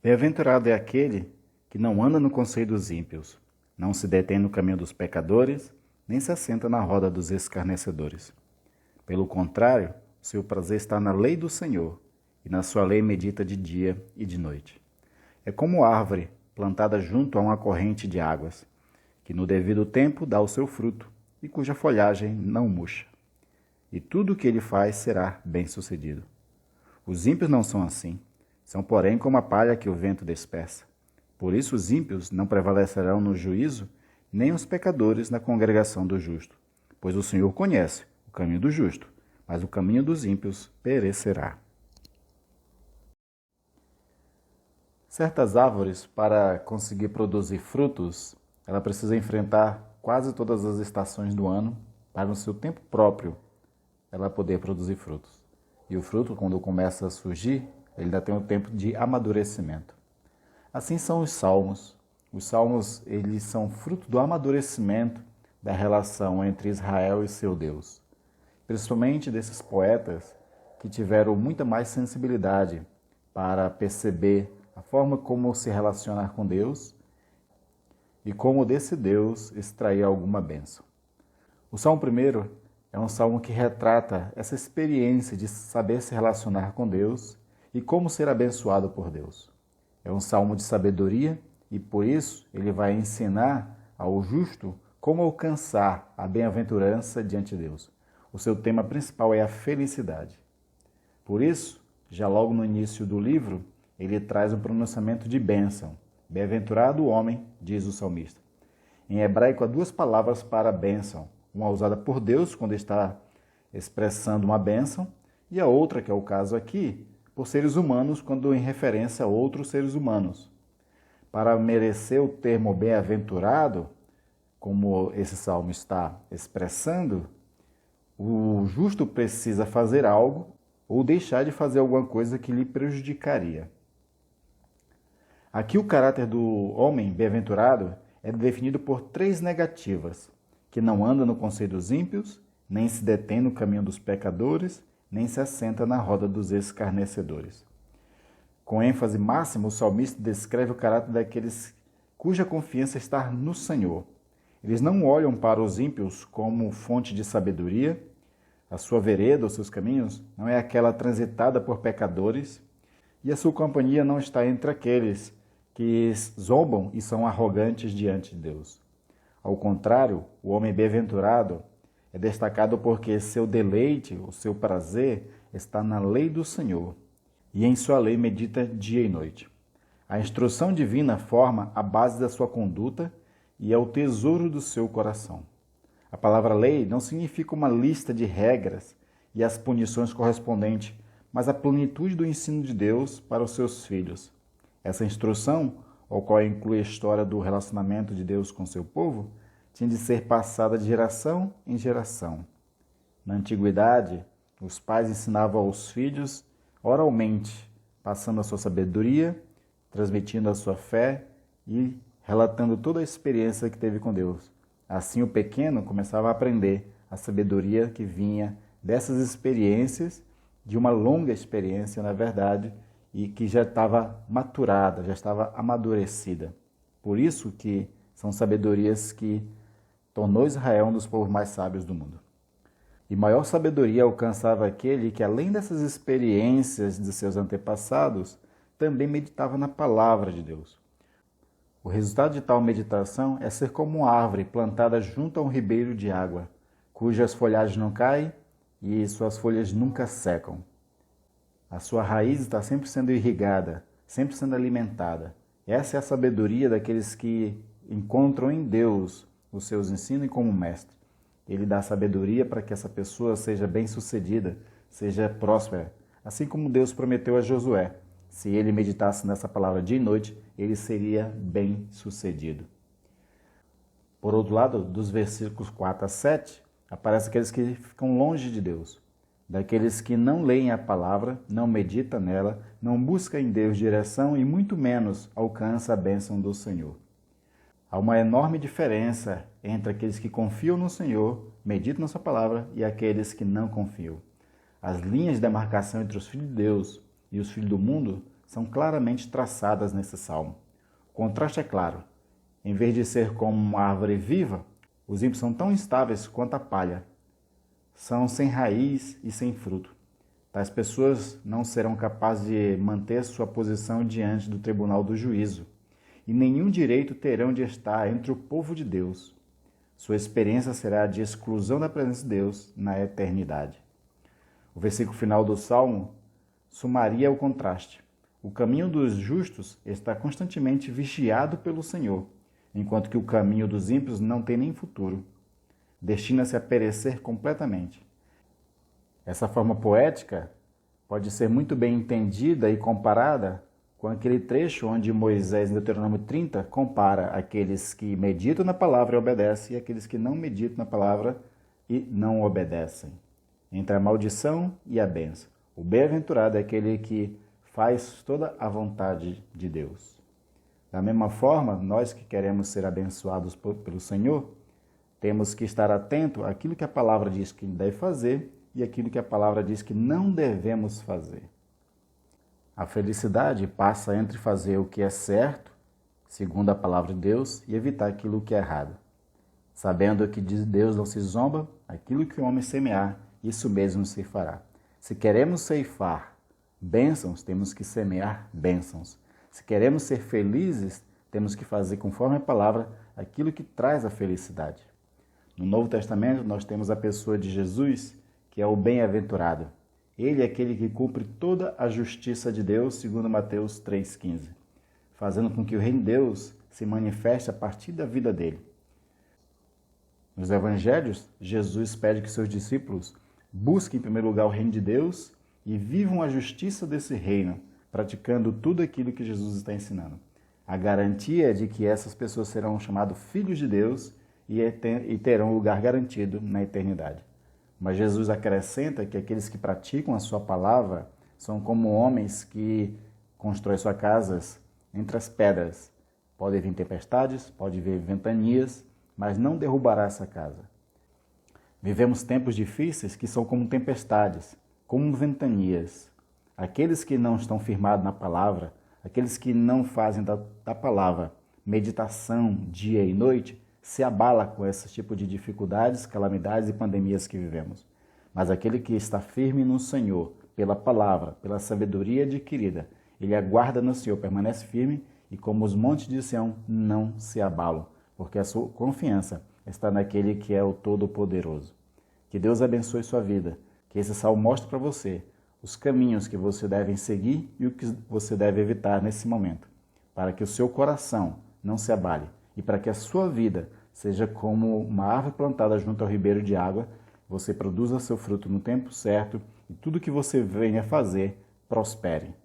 Bem-aventurado é aquele que não anda no conselho dos ímpios, não se detém no caminho dos pecadores, nem se assenta na roda dos escarnecedores. Pelo contrário, seu prazer está na lei do Senhor, e na sua lei medita de dia e de noite. É como árvore plantada junto a uma corrente de águas, que no devido tempo dá o seu fruto, e cuja folhagem não murcha. E tudo o que ele faz será bem-sucedido. Os ímpios não são assim, são porém como a palha que o vento dispersa. Por isso os ímpios não prevalecerão no juízo, nem os pecadores na congregação do justo. Pois o Senhor conhece o caminho do justo, mas o caminho dos ímpios perecerá. Certas árvores, para conseguir produzir frutos, ela precisa enfrentar quase todas as estações do ano para, no seu tempo próprio, ela poder produzir frutos. E o fruto, quando começa a surgir, ele ainda tem um tempo de amadurecimento. Assim são os salmos. Os salmos, eles são fruto do amadurecimento da relação entre Israel e seu Deus. Principalmente desses poetas que tiveram muita mais sensibilidade para perceber a forma como se relacionar com Deus e como desse Deus extrair alguma bênção. O Salmo 1 é um salmo que retrata essa experiência de saber se relacionar com Deus e como ser abençoado por Deus. É um salmo de sabedoria e, por isso, ele vai ensinar ao justo como alcançar a bem-aventurança diante de Deus. O seu tema principal é a felicidade. Por isso, já logo no início do livro, ele traz um pronunciamento de bênção. Bem-aventurado o homem, diz o salmista. Em hebraico, há duas palavras para bênção. Uma usada por Deus, quando está expressando uma bênção, e a outra, que é o caso aqui, por seres humanos, quando em referência a outros seres humanos. Para merecer o termo bem-aventurado, como esse salmo está expressando, o justo precisa fazer algo ou deixar de fazer alguma coisa que lhe prejudicaria. Aqui o caráter do homem bem-aventurado é definido por três negativas, que não anda no conselho dos ímpios, nem se detém no caminho dos pecadores, nem se assenta na roda dos escarnecedores. Com ênfase máxima, o salmista descreve o caráter daqueles cuja confiança está no Senhor. Eles não olham para os ímpios como fonte de sabedoria. A sua vereda, os seus caminhos, não é aquela transitada por pecadores, e a sua companhia não está entre aqueles que zombam e são arrogantes diante de Deus. Ao contrário, o homem bem-aventurado é destacado porque seu deleite, o seu prazer, está na lei do Senhor, e em sua lei medita dia e noite. A instrução divina forma a base da sua conduta e é o tesouro do seu coração. A palavra lei não significa uma lista de regras e as punições correspondentes, mas a plenitude do ensino de Deus para os seus filhos. Essa instrução, ao qual inclui a história do relacionamento de Deus com seu povo, tinha de ser passada de geração em geração. Na antiguidade, os pais ensinavam aos filhos oralmente, passando a sua sabedoria, transmitindo a sua fé e relatando toda a experiência que teve com Deus. Assim o pequeno começava a aprender a sabedoria que vinha dessas experiências, de uma longa experiência, na verdade, e que já estava maturada, já estava amadurecida. Por isso que são sabedorias que tornou Israel um dos povos mais sábios do mundo. E maior sabedoria alcançava aquele que, além dessas experiências de seus antepassados, também meditava na palavra de Deus. O resultado de tal meditação é ser como uma árvore plantada junto a um ribeiro de água, cujas folhagens não caem e suas folhas nunca secam. A sua raiz está sempre sendo irrigada, sempre sendo alimentada. Essa é a sabedoria daqueles que encontram em Deus os seus ensinos como mestre. Ele dá sabedoria para que essa pessoa seja bem-sucedida, seja próspera. Assim como Deus prometeu a Josué. Se ele meditasse nessa palavra dia e noite, ele seria bem-sucedido. Por outro lado, dos versículos 4 a 7, aparece aqueles que ficam longe de Deus. Daqueles que não leem a palavra, não meditam nela, não buscam em Deus direção e muito menos alcançam a bênção do Senhor. Há uma enorme diferença entre aqueles que confiam no Senhor, meditam na sua palavra, e aqueles que não confiam. As linhas de demarcação entre os filhos de Deus e os filhos do mundo são claramente traçadas nesse salmo. O contraste é claro. Em vez de ser como uma árvore viva, os ímpios são tão instáveis quanto a palha. São sem raiz e sem fruto. Tais pessoas não serão capazes de manter sua posição diante do tribunal do juízo, e nenhum direito terão de estar entre o povo de Deus. Sua experiência será de exclusão da presença de Deus na eternidade. O versículo final do Salmo sumaria o contraste. O caminho dos justos está constantemente vigiado pelo Senhor, enquanto que o caminho dos ímpios não tem nem futuro. Destina-se a perecer completamente. Essa forma poética pode ser muito bem entendida e comparada com aquele trecho onde Moisés, em Deuteronômio 30, compara aqueles que meditam na palavra e obedecem e aqueles que não meditam na palavra e não obedecem. Entre a maldição e a bênção. O bem-aventurado é aquele que faz toda a vontade de Deus. Da mesma forma, nós que queremos ser abençoados pelo Senhor, temos que estar atento àquilo que a palavra diz que deve fazer e aquilo que a palavra diz que não devemos fazer. A felicidade passa entre fazer o que é certo, segundo a palavra de Deus, e evitar aquilo que é errado. Sabendo que de Deus não se zomba, aquilo que o homem semear, isso mesmo se fará. Se queremos ceifar bênçãos, temos que semear bênçãos. Se queremos ser felizes, temos que fazer conforme a palavra aquilo que traz a felicidade. No Novo Testamento, nós temos a pessoa de Jesus, que é o bem-aventurado. Ele é aquele que cumpre toda a justiça de Deus, segundo Mateus 3,15, fazendo com que o reino de Deus se manifeste a partir da vida dele. Nos evangelhos, Jesus pede que seus discípulos busquem em primeiro lugar o reino de Deus e vivam a justiça desse reino, praticando tudo aquilo que Jesus está ensinando. A garantia é de que essas pessoas serão chamados filhos de Deus e terão lugar garantido na eternidade. Mas Jesus acrescenta que aqueles que praticam a sua palavra são como homens que constroem suas casas entre as pedras. Pode vir tempestades, pode vir ventanias, mas não derrubará essa casa. Vivemos tempos difíceis que são como tempestades, como ventanias. Aqueles que não estão firmados na palavra, aqueles que não fazem da palavra meditação dia e noite, se abala com esse tipo de dificuldades, calamidades e pandemias que vivemos. Mas aquele que está firme no Senhor, pela palavra, pela sabedoria adquirida, ele aguarda no Senhor, permanece firme e como os montes de Sião não se abalam, porque a sua confiança está naquele que é o Todo-Poderoso. Que Deus abençoe sua vida, que esse salmo mostre para você os caminhos que você deve seguir e o que você deve evitar nesse momento, para que o seu coração não se abale e para que a sua vida seja como uma árvore plantada junto ao ribeiro de água, você produza seu fruto no tempo certo e tudo que você venha fazer prospere.